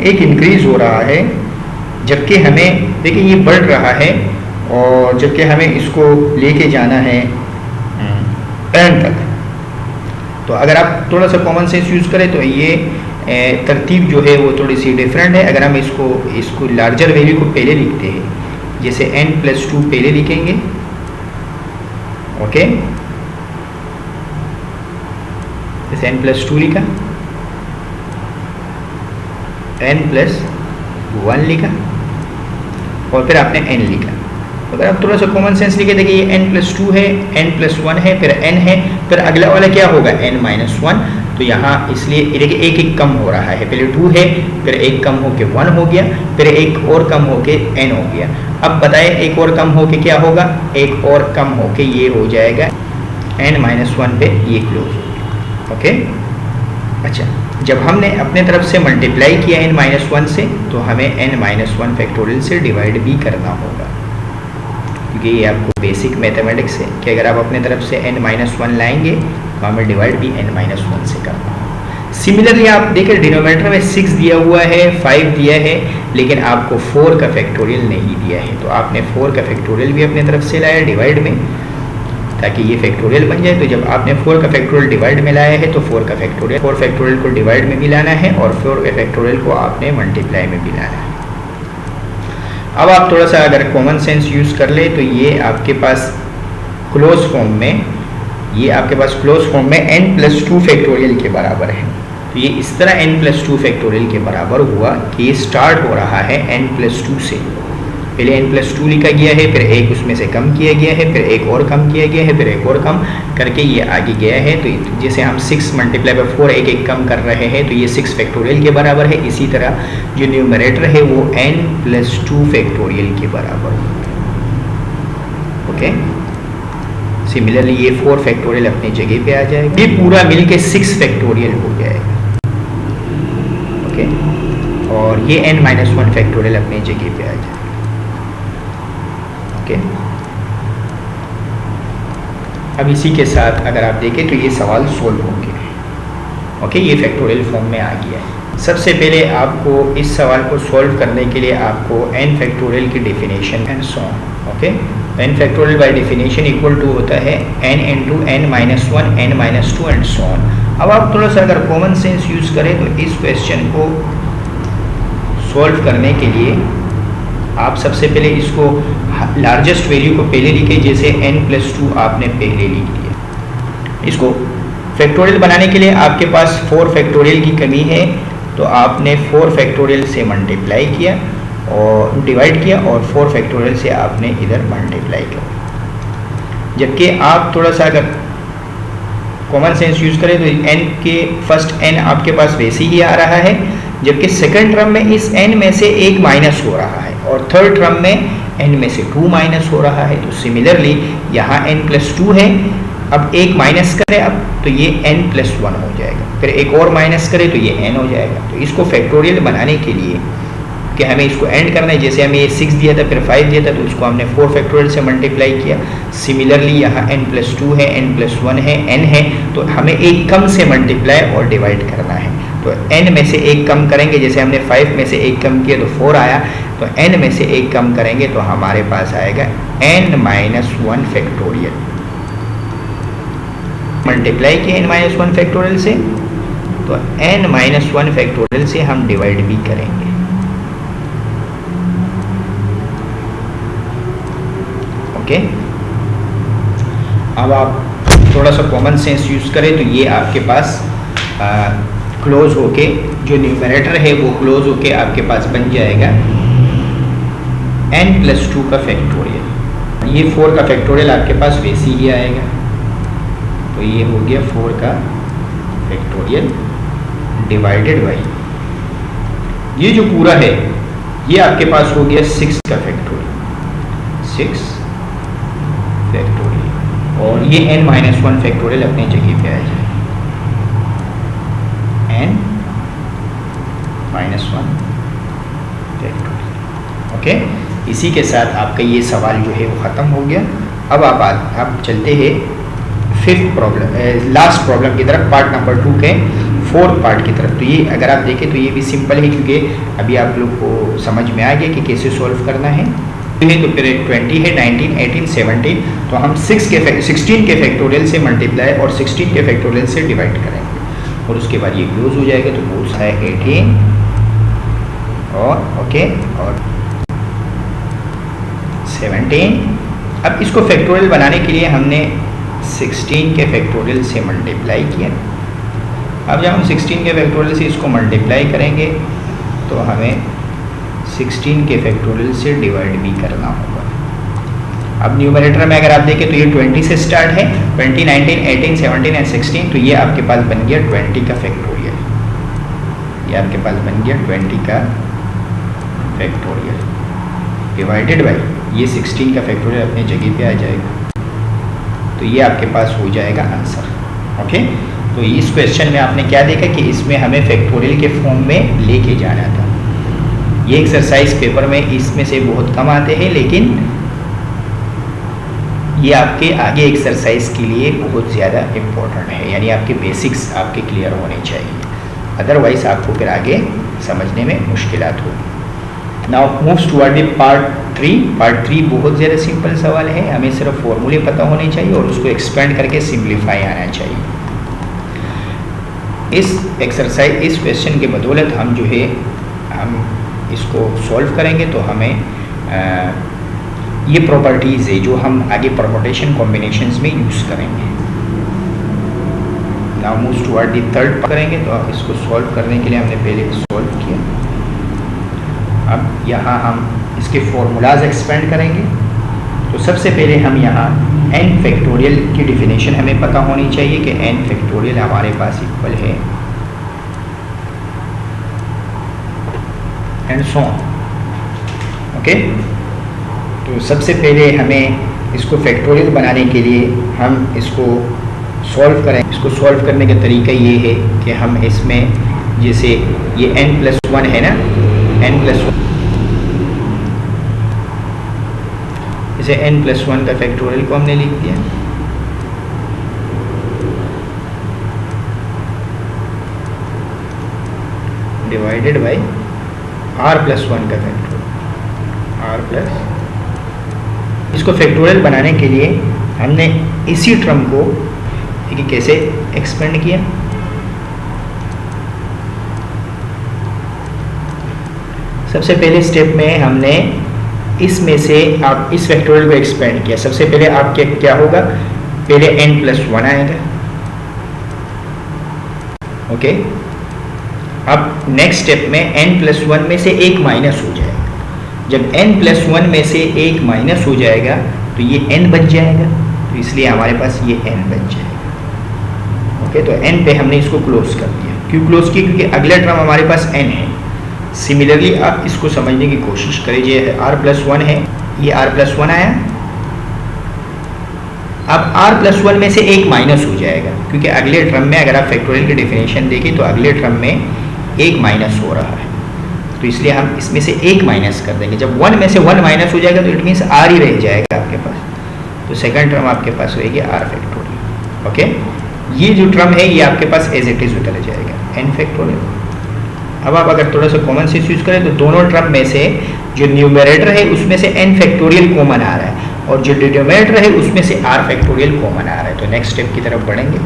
एक इंक्रीज हो रहा है, जबकि हमें देखिए ये बढ़ रहा है, और जबकि हमें इसको लेके जाना है n तक। तो अगर आप थोड़ा सा कॉमन सेंस यूज़ करें तो ये तरतीब जो है वो थोड़ी सी डिफरेंट है। अगर हम इसको लार्जर वैल्यू को पहले लिखते हैं, जैसे n+2 पहले लिखेंगे। ओके, जैसे n+2 लिखा, n+1 लिखा और फिर आपने n लिखा। अगर आप थोड़ा सा कॉमन सेंस लिखे, देखिए ये n+2 है, n+1 है, फिर n है, फिर अगला वाला क्या होगा n-1। तो यहाँ इसलिए देखिए एक एक कम हो रहा है, पहले 2 है, फिर एक कम होके 1 हो गया, फिर एक और कम होके n हो गया। अब बताएं एक और कम होके क्या होगा, एक और कम होके ये हो जाएगा n-1 पे ये क्लोज हो गया। ओके, अच्छा, जब हमने अपने तरफ से मल्टीप्लाई किया n-1 से, तो हमें n-1 फैक्टोरियल से डिवाइड भी करना होगा, क्योंकि ये आपको बेसिक मैथमेटिक्स है कि अगर आप अपने तरफ से n-1 लाएंगे तो हमें डिवाइड भी n-1 से करना होगा। सिमिलरली आप देखें डिनोमिनेटर में 6 दिया हुआ है, 5 दिया है, लेकिन आपको 4 का फैक्टोरियल नहीं दिया है। तो आपने 4 का फैक्टोरियल भी अपने तरफ से लाया डिवाइड में, ताकि ये फैक्टोरियल बन जाए। तो जब आपने 4 का फैक्टोरियल डिवाइड में लाया है तो 4 फैक्टोरियल को डिवाइड में भी लाना है और 4 के फैक्टोरियल को आपने मल्टीप्लाई में भी लाना है। अब आप थोड़ा सा अगर कॉमन सेंस यूज़ कर ले तो ये आपके पास क्लोज फॉर्म में, ये आपके पास क्लोज फॉर्म में n+2 फैक्टोरियल के बराबर है। तो ये इस तरह n+2 फैक्टोरियल के बराबर हुआ कि ये स्टार्ट हो रहा है n+2 से। पहले n+2 लिखा गया है, फिर एक उसमें से कम किया गया है, फिर एक और कम किया गया है, फिर एक और कम करके ये आगे गया है। तो जैसे हम 6 × 4 एक एक कम कर रहे हैं तो ये 6 फैक्टोरियल के बराबर है। इसी तरह जो न्यूमरेटर है वो n+2 फैक्टोरियल के बराबर होगा। ओके, सिमिलरली ये 4 फैक्टोरियल अपनी जगह पे आ जाएगा, ये पूरा मिलके 6 फैक्टोरियल हो जाएगा। ओके, और ये n-1 फैक्टोरियल अपनी जगह पे आ जाएगा। ओके, अब इसी के साथ अगर आप देखें तो ये सवाल सोल्व होंगे। ओके, ये फैक्टोरियल फॉर्म में आ गया है। सबसे पहले आपको इस सवाल को सॉल्व करने के लिए आपको n फैक्टोरियल की definition and so on. Okay, n factorial by definition equal to होता है n × n-1 n-2 and so on. अब आप थोड़ा सा अगर कॉमन सेंस यूज़ करें तो इस क्वेश्चन को सॉल्व करने के लिए आप सबसे पहले इसको लार्जेस्ट वैल्यू को पहले लिखें, जैसे n+2 आपने पहले लिख लिया। इसको फैक्टोरियल बनाने के लिए आपके पास 4 फैक्टोरियल की कमी है, तो आपने 4 फैक्टोरियल से मल्टीप्लाई किया और डिवाइड किया और 4 फैक्टोरियल से आपने इधर मल्टीप्लाई किया। जबकि आप थोड़ा सा अगर कॉमन सेंस यूज़ करें तो n के फर्स्ट n आपके पास वैसे ही आ रहा है, जबकि सेकंड टर्म में इस n में से एक माइनस हो रहा है और थर्ड टर्म में n में से 2 माइनस हो रहा है। तो सिमिलरली यहाँ n+2 है, अब एक माइनस करें अब तो ये n+1 हो जाएगा, फिर एक और माइनस करें तो ये n हो जाएगा। तो इसको फैक्टोरियल बनाने के लिए कि हमें इसको एंड करना है, जैसे हमें ये 6 दिया था फिर 5 दिया था तो उसको हमने 4 फैक्टोरियल से मल्टीप्लाई किया। सिमिलरली यहाँ n+2 है, n+1 है, n है, तो हमें एक कम से मल्टीप्लाई और डिवाइड करना है। तो n में से एक कम करेंगे, जैसे हमने 5 में से एक कम किया तो 4 आया, तो n में से एक कम करेंगे तो हमारे पास आएगा n-1 फैक्टोरियल। मल्टीप्लाई किया n-1 फैक्टोरियल से, तो n-1 फैक्टोरियल से हम डिवाइड भी करेंगे। ओके, अब आप थोड़ा सा कॉमन सेंस यूज़ करें तो ये आपके पास क्लोज होके जो न्यूमरेटर है वो क्लोज होके आपके पास बन जाएगा n+2 का फैक्टोरियल। ये 4 का फैक्टोरियल आपके पास वैसे ही आएगा, तो ये हो गया 4 का फैक्टोरियल डिवाइडेड बाई ये जो पूरा है ये आपके पास हो गया 6 का फैक्टोरियल, 6 फैक्टोरियल, और ये n-1 फैक्टोरियल अपनी जगह पे आ जाए, n-1 फैक्टोरियल। ओके, इसी के साथ आपका ये सवाल जो है वो ख़त्म हो गया। अब आप चलते हैं 5th प्रॉब्लम, लास्ट प्रॉब्लम की तरफ, पार्ट नंबर 2 के 4th पार्ट की तरफ। तो ये अगर आप देखें तो ये भी सिंपल है, क्योंकि अभी आप लोग को समझ में आ गया कि कैसे सॉल्व करना है। तो फिर 20 है, 19, 18, 17, तो हम 16 के फैक्टोरियल से मल्टीप्लाई और 16 के फैक्टोरियल से डिवाइड करेंगे और उसके बाद ये क्लोज हो जाएगा। तो बोथ है 18 और ओके और 17। अब इसको फैक्टोरियल बनाने के लिए हमने 16 के फैक्टोरियल से मल्टीप्लाई किया। अब जब हम 16 के फैक्टोरियल से इसको मल्टीप्लाई करेंगे तो हमें 16 के फैक्टोरियल से डिवाइड भी करना होगा। अब न्यूमरेटर में अगर आप देखें तो ये 20 से स्टार्ट है, 20, 19, 18, 17 एंड 16, तो ये आपके पास बन गया 20 का फैक्टोरियल। ये आपके पास बन गया 20 का फैक्टोरियल डिवाइडेड बाई ये 16 का फैक्टोरियल अपनी जगह पे आ जाएगा। तो ये आपके पास हो जाएगा आंसर। ओके, तो इस क्वेश्चन में आपने क्या देखा कि इसमें हमें फैक्टोरियल के फॉर्म में लेके जाना था। ये एक्सरसाइज पेपर में इसमें से बहुत कम आते हैं, लेकिन ये आपके आगे एक्सरसाइज के लिए बहुत ज़्यादा इम्पोर्टेंट है, यानी आपके बेसिक्स आपके क्लियर होने चाहिए, अदरवाइज आपको फिर आगे समझने में मुश्किलात होगी। Now moves toward the part 3। Part 3 बहुत ज़्यादा सिंपल सवाल है, हमें सिर्फ फॉर्मूले पता होने चाहिए और उसको एक्सपेंड करके सिंप्लीफाई आना चाहिए। इस एक्सरसाइज, इस क्वेश्चन के बदौलत हम जो है हम इसको सॉल्व करेंगे तो हमें ये प्रॉपर्टीज़ है जो हम आगे परमुटेशन कॉम्बिनेशंस में यूज़ करेंगे। Now move toward the third करेंगे। तो इसको सॉल्व करने के लिए हमने पहले सॉल्व किया, अब यहाँ हम इसके फॉर्मूलाज एक्सपेंड करेंगे। तो सबसे पहले हम यहाँ n फैक्टोरियल की डिफिनेशन हमें पता होनी चाहिए कि n फैक्टोरियल हमारे पास इक्वल है एंड सो ऑन। ओके, तो सबसे पहले हमें इसको फैक्टोरियल बनाने के लिए हम इसको सॉल्व करें। इसको सॉल्व करने का तरीका ये है कि हम इसमें जैसे ये n+1 है ना, n+1 इसे n+1 का फैक्टोरियल को हमने लिख दिया, डिवाइडेड बाय r+1 का फैक्टोरियल, इसको फैक्टोरियल बनाने के लिए हमने इसी टर्म को देखिए कैसे एक्सपेंड किया। सबसे पहले स्टेप में हमने इसमें से आप इस फैक्टोरियल को एक्सपेंड किया। सबसे पहले आपके क्या होगा, पहले n+1 आएगा। ओके, अब नेक्स्ट स्टेप में n+1 में से एक माइनस हो जाएगा। जब n+1 में से एक माइनस हो जाएगा तो ये n बच जाएगा, तो इसलिए हमारे पास ये n बच जाएगा। ओके, तो n पे हमने इसको क्लोज कर दिया। क्यों क्लोज किया, क्योंकि अगला टर्म हमारे पास n है। सिमिलरली आप इसको समझने की कोशिश करिए, r+1 है, ये r+1 आया, अब r+1 में से एक माइनस हो जाएगा, क्योंकि अगले टर्म में अगर आप फैक्टोरियल की डेफिनेशन देखें तो अगले टर्म में एक माइनस हो रहा है, तो इसलिए हम इसमें से एक माइनस कर देंगे। जब 1 में से 1 माइनस हो जाएगा तो इट मीन्स r ही रह जाएगा आपके पास, तो सेकंड टर्म आपके पास रहेगी r फैक्टोरियल। ओके, ये जो टर्म है ये आपके पास एज इट इज उतर जाएगा n फैक्टोरियल। अब आप अगर थोड़ा सा कॉमन सेंस यूज करें तो दोनों टर्म में से जो न्यूमरेटर है उसमें से n फैक्टोरियल कॉमन आ रहा है और जो डिनोमिनेटर है उसमें से r फैक्टोरियल कॉमन आ रहा है। तो नेक्स्ट स्टेप की तरफ बढ़ेंगे।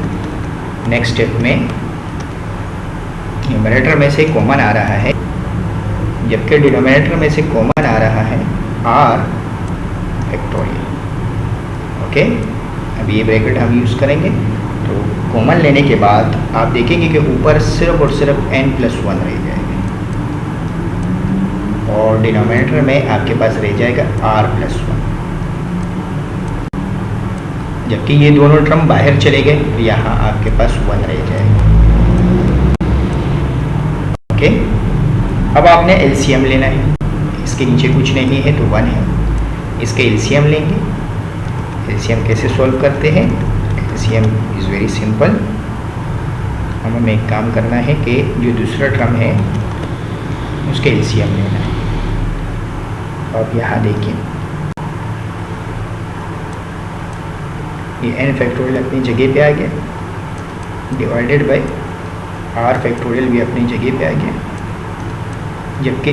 नेक्स्ट स्टेप में न्यूमरेटर में से कॉमन आ रहा है, जबकि डिनोमिनेटर में से कॉमन आ रहा है r फैक्टोरियल। ओके, अब ये ब्रैकेट हम यूज़ करेंगे, तो कॉमन लेने के बाद आप देखेंगे कि ऊपर सिर्फ और सिर्फ n+1 रह जाएगा और डिनोमिनेटर में आपके पास रह जाएगा r+1, जबकि ये दोनों टर्म बाहर चले गए तो यहाँ आपके पास 1 रह जाएगा। ओके, अब आपने एलसीएम लेना है, इसके नीचे कुछ नहीं है तो 1 है, इसके एलसीएम लेंगे। एलसीएम कैसे सॉल्व करते हैं, एलसीएम इज़ वेरी सिंपल। हमें एक काम करना है कि जो दूसरा टर्म है उसके एलसीएम लेना है। अब यहाँ देखिए ये n फैक्टोरियल अपनी जगह पे आ गया, डिवाइडेड बाय r फैक्टोरियल भी अपनी जगह पे आ गया, जबकि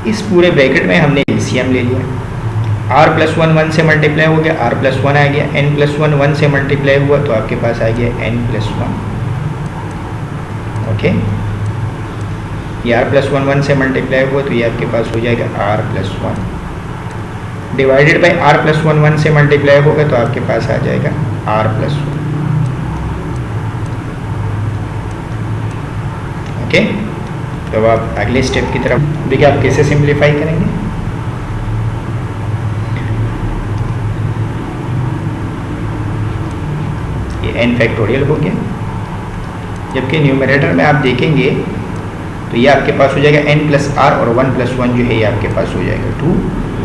इस पूरे ब्रैकेट में हमने एलसीएम ले लिया। r+1 1 से मल्टीप्लाई हो गया, r+1 आ गया, n+1 1 से मल्टीप्लाई हुआ तो आपके पास आ गया n+1। ओके, ये r+1 1 से मल्टीप्लाई हुआ तो ये आपके पास हो जाएगा r+1, डिवाइडेड बाय r+1 1 से मल्टीप्लाई होगा तो आपके पास आ जाएगा r+1। ओके, तो अब आप अगले स्टेप की तरफ देखिए, आप कैसे सिंप्लीफाई करेंगे। n फैक्टोरियल हो गया, जबकि न्यूमरेटर में आप देखेंगे तो ये आपके पास हो जाएगा n+r और 1+1 जो है ये आपके पास हो जाएगा 2,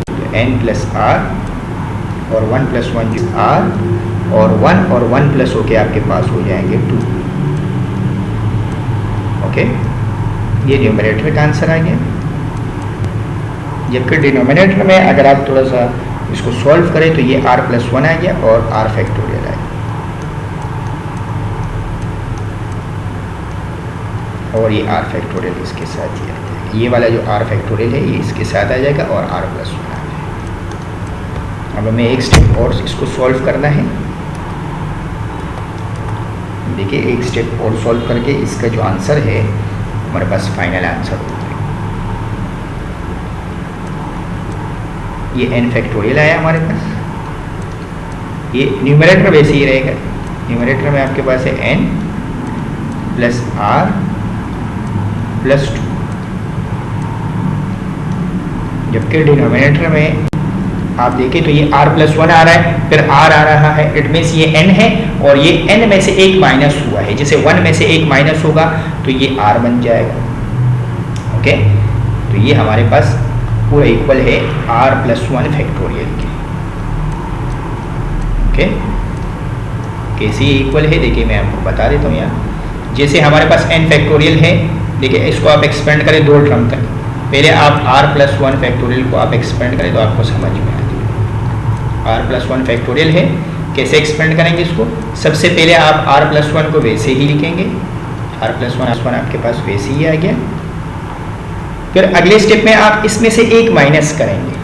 तो n+r और 1+1 जो r और 1 और 1 प्लस होके आपके पास हो जाएंगे 2। ओके, ये न्यूमरेटर का आंसर आ गया, जबकि डिनोमिनेटर में अगर आप थोड़ा सा इसको सॉल्व करें तो ये r+1 आ गया और r फैक्टोरियल आ गया, और ये r फैक्टोरियल इसके साथ ही आ जाएगा। ये वाला जो r फैक्टोरियल है ये इसके साथ आ जाएगा और r+1 आ जाएगा। अब हमें एक स्टेप और इसको सॉल्व करना है। देखिए, एक स्टेप और सॉल्व करके इसका जो आंसर है हमारे पास फाइनल आंसर हो जाएगा। ये n फैक्टोरियल आया हमारे पास। ये न्यूमरेटर वैसे ही रहेगा, न्यूमरेटर में आपके पास है n प्लस r प्लस 2, जबकि डिनोमिनेटर में आप देखें तो ये r प्लस 1 आ रहा है, फिर r आ रहा है, इट मीन्स ये n है और ये n में से एक माइनस हुआ है, जैसे 1 में से एक माइनस होगा तो ये r बन जाएगा। ओके, तो ये हमारे पास पूरा इक्वल है r प्लस 1 फैक्टोरियल के। ओके, कैसे इक्वल है देखिए मैं आपको बता देता हूँ यहाँ। जैसे हमारे पास n फैक्टोरियल है, देखिए इसको आप एक्सपेंड करें 2 टर्म तक, पहले आप r प्लस 1 फैक्टोरियल को आप एक्सपेंड करें तो आपको समझ में आ जाएगा। r प्लस 1 फैक्टोरियल है, कैसे एक्सपेंड करेंगे इसको? सबसे पहले आप r प्लस 1 को वैसे ही लिखेंगे, r प्लस 1 आपके पास वैसे ही आ गया। फिर अगले स्टेप में आप इसमें से एक माइनस करेंगे।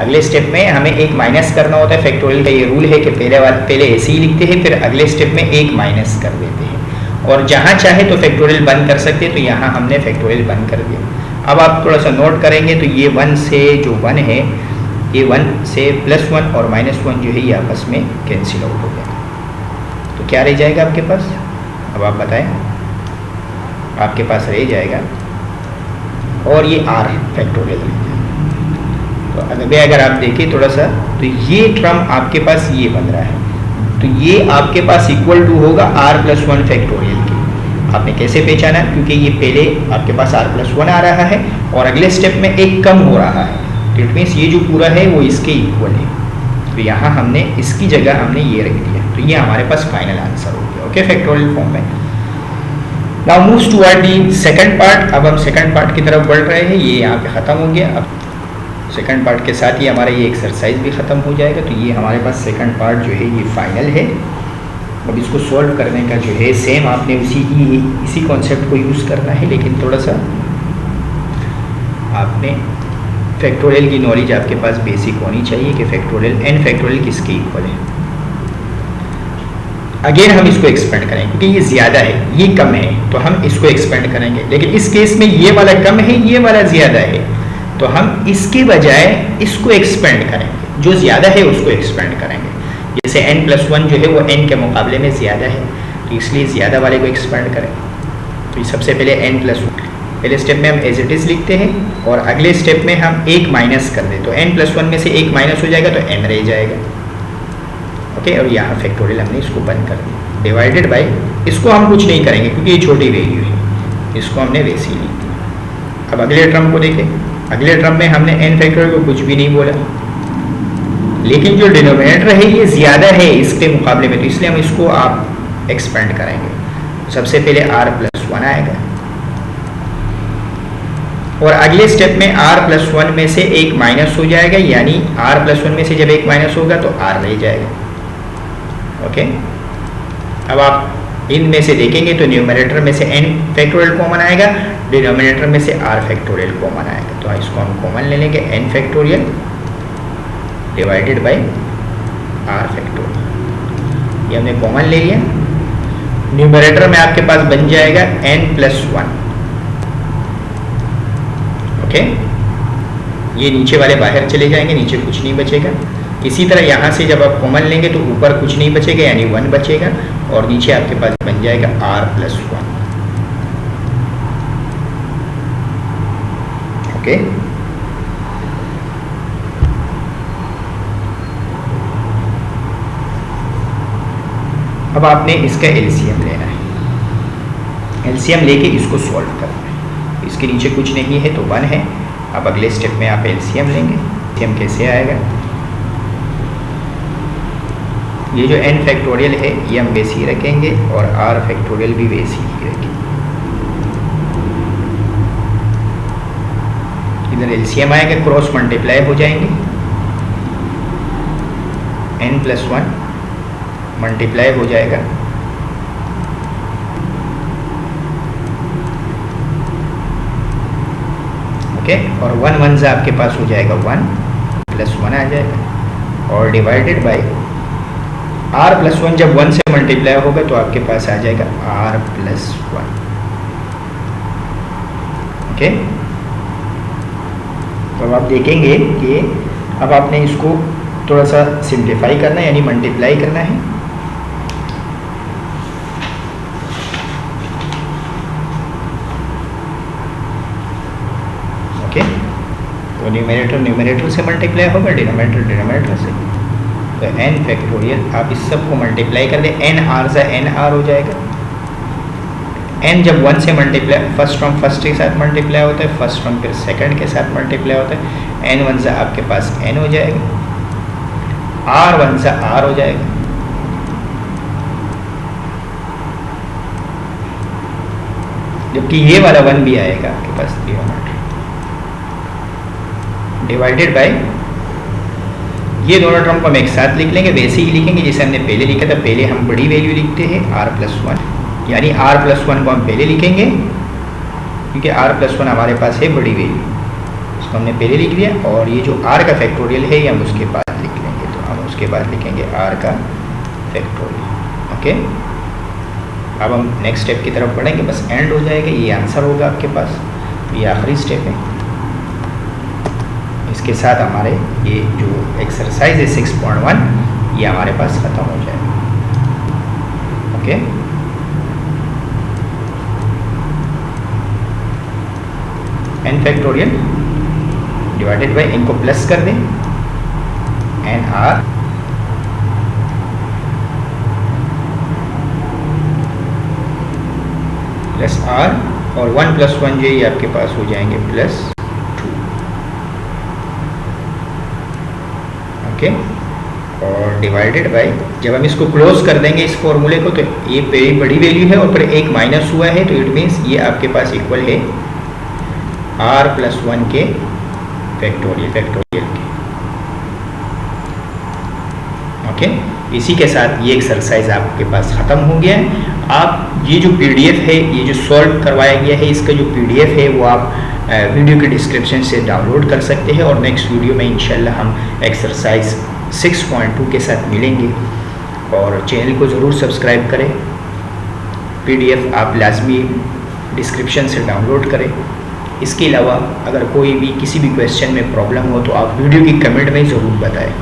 अगले स्टेप में हमें एक माइनस करना होता है, फैक्टोरियल का ये रूल है कि पहले ऐसे ही लिखते हैं, फिर अगले स्टेप में एक माइनस कर देते हैं, और जहाँ चाहे तो फैक्टोरियल बंद कर सकते हैं, तो यहाँ हमने फैक्टोरियल बंद कर दिया। अब आप थोड़ा सा नोट करेंगे तो ये 1 से जो 1 है, ये 1 से प्लस 1 और माइनस 1 जो है ये आपस में कैंसिल आउट हो गया, तो क्या रह जाएगा आपके पास? अब आप बताएं, आपके पास रह जाएगा और ये r फैक्टोरियल रह जाएगा। तो अगर आप देखें थोड़ा सा तो ये टर्म आपके पास ये बन रहा है, तो ये आपके पास इक्वल टू होगा r प्लस 1 फैक्टोरियल के। आपने कैसे पहचाना? क्योंकि ये पहले आपके पास r प्लस 1 आ रहा है और अगले स्टेप में एक कम हो रहा है, तो इट मीन्स ये जो पूरा है वो इसके इक्वल है, तो यहाँ हमने इसकी जगह हमने ये रख दिया, तो ये हमारे पास फाइनल आंसर हो गया। ओके, फैक्टोरियल फॉर्म में। Now moves toward the second part. अब हम सेकंड पार्ट की तरफ बढ़ रहे हैं, ये यहाँ पे ख़त्म हो गया। अब सेकंड पार्ट के साथ ही हमारा ये एक्सरसाइज भी ख़त्म हो जाएगा, तो ये हमारे पास सेकंड पार्ट जो है ये फाइनल है। अब इसको सॉल्व करने का जो है सेम आपने इसी कॉन्सेप्ट को यूज़ करना है, लेकिन थोड़ा सा आपने फैक्टोरियल की नॉलेज आपके पास बेसिक होनी चाहिए कि फैक्टोरियल n फैक्टोरियल किसके इक्वल है। अगेन हम इसको एक्सपेंड करेंगे क्योंकि ये ज़्यादा है, ये कम है, तो हम इसको एक्सपेंड करेंगे, लेकिन इस केस में ये वाला कम है, ये वाला ज़्यादा है, तो हम इसके बजाय इसको एक्सपेंड करेंगे, जो ज़्यादा है उसको एक्सपेंड करेंगे। जैसे n प्लस 1 जो है वो n के मुकाबले में ज़्यादा है, तो इसलिए ज़्यादा वाले को एक्सपेंड करें। तो सबसे पहले n प्लस 1, पहले स्टेप में हम एज इट इज़ लिखते हैं और अगले स्टेप में हम एक माइनस कर दें, तो n प्लस 1 में से एक माइनस हो जाएगा तो n रह जाएगा। ओके, और यहाँ फैक्टोरियल हमने इसको बंद कर दिया, डिवाइडेड बाई, इसको हम कुछ नहीं करेंगे क्योंकि ये छोटी वैल्यू है, इसको हमने वैसे ही लिख दिया। अब अगले टर्म को देखें, अगले टर्म में हमने n फैक्टोरियल को कुछ भी नहीं बोला, लेकिन जो डिनोमिनेटर है ये ज़्यादा है इसके मुकाबले में, तो इसलिए हम इसको आप एक्सपेंड करेंगे। सबसे पहले r प्लस 1 आएगा और अगले स्टेप में r प्लस 1 में से एक माइनस हो जाएगा, यानी r प्लस 1 में से जब एक माइनस होगा तो r रह जाएगा। ओके, अब आप इनमें से देखेंगे तो न्यूमरेटर में से n फैक्टोरियल कॉमन आएगा, डिनोमिनेटर में से r फैक्टोरियल कॉमन आएगा, तो इसको हम कॉमन ले लेंगे, n factorial divided by r factorial, ये हमने कॉमन ले लिया। न्यूमरेटर में आपके पास बन जाएगा n प्लस 1। ओके, ये नीचे वाले बाहर चले जाएंगे, नीचे कुछ नहीं बचेगा। इसी तरह यहाँ से जब आप कॉमन लेंगे तो ऊपर कुछ नहीं बचेगा, यानी 1 बचेगा, और नीचे आपके पास बन जाएगा r प्लस 1। ओके, अब आपने इसका एलसीएम लेना है, एलसीएम लेके इसको सॉल्व करना है। इसके नीचे कुछ नहीं है तो 1 है। अब अगले स्टेप में आप एलसीएम लेंगे, एलसीएम कैसे आएगा? ये जो n फैक्टोरियल है ये हम वैसे ही रखेंगे और r फैक्टोरियल भी वैसे ही रखेंगे। इधर एलसीएम आएगा, क्रॉस मल्टीप्लाई हो जाएंगे, n प्लस 1 मल्टीप्लाई हो जाएगा ओके, और 1 1 से आपके पास हो जाएगा 1 प्लस 1 आ जाएगा, और डिवाइडेड बाय r प्लस 1 जब 1 से मल्टीप्लाई होगा तो आपके पास आ जाएगा r प्लस 1। ओके, तो अब आप देखेंगे कि अब आपने इसको थोड़ा सा सिंप्लीफाई करना है, यानी मल्टीप्लाई करना है। ओके, तो न्यूमरेटर से मल्टीप्लाई होगा, डिनोमिनेटर से। तो n फैक्टोरियल, आप इस सब को मल्टीप्लाई कर दें, n r से n r हो जाएगा। n जब 1 से मल्टीप्लाई, फर्स्ट फ्रॉम फर्स्ट के साथ मल्टीप्लाई होता है, फर्स्ट फ्रॉम फिर सेकंड के साथ मल्टीप्लाई होता है, n 1 से आपके पास n हो जाएगा, r 1 से r हो जाएगा। जबकि ये वाला 1 भी आएगा आपके पास, डिवाइडेड बाय, ये दोनों टर्म को हम एक साथ लिख लेंगे, वैसे ही लिखेंगे जैसे हमने पहले लिखा था। पहले हम बड़ी वैल्यू लिखते हैं r+1, यानी r+1 को हम पहले लिखेंगे क्योंकि r+1 हमारे पास है बड़ी वैल्यू, इसको हमने पहले लिख दिया। और ये जो r का फैक्टोरियल है ये हम उसके बाद लिख लेंगे, तो हम उसके बाद लिखेंगे r का फैक्टोरियल। ओके, अब हम नेक्स्ट स्टेप की तरफ बढ़ेंगे, बस एंड हो जाएगा, ये आंसर होगा आपके पास, ये आखिरी स्टेप है। इसके साथ हमारे ये जो एक्सरसाइज है 6.1 ये हमारे पास ख़त्म हो जाएगा। Okay, n factorial divided by, इनको प्लस कर दें, nr प्लस r, और 1 + 1 जो ये आपके पास हो जाएंगे +2। ओके, और डिवाइडेड बाय, जब हम इसको क्लोज कर देंगे इस फॉर्मूले को, तो ये बड़ी वैल्यू है और फिर एक माइनस हुआ है, तो इट मीन्स ये आपके पास इक्वल है r+1 के फैक्टोरियल के। ओके, इसी के साथ ये एक्सरसाइज आपके पास ख़त्म हो गया है। आप ये जो PDF है, ये जो सॉल्व करवाया गया है, इसका जो PDF है वो आप वीडियो के डिस्क्रिप्शन से डाउनलोड कर सकते हैं। और नेक्स्ट वीडियो में इंशाल्लाह हम एक्सरसाइज 6.2 के साथ मिलेंगे। और चैनल को ज़रूर सब्सक्राइब करें, PDF आप लाजमी डिस्क्रिप्शन से डाउनलोड करें। इसके अलावा अगर कोई भी किसी भी क्वेश्चन में प्रॉब्लम हो तो आप वीडियो की कमेंट में ज़रूर बताएं।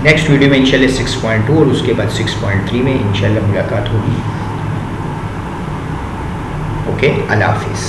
नेक्स्ट वीडियो में इंशाल्लाह 6.2 और उसके बाद 6.3 में इंशाल्लाह मुलाकात होगी। ओके, अल्लाह हाफिज़।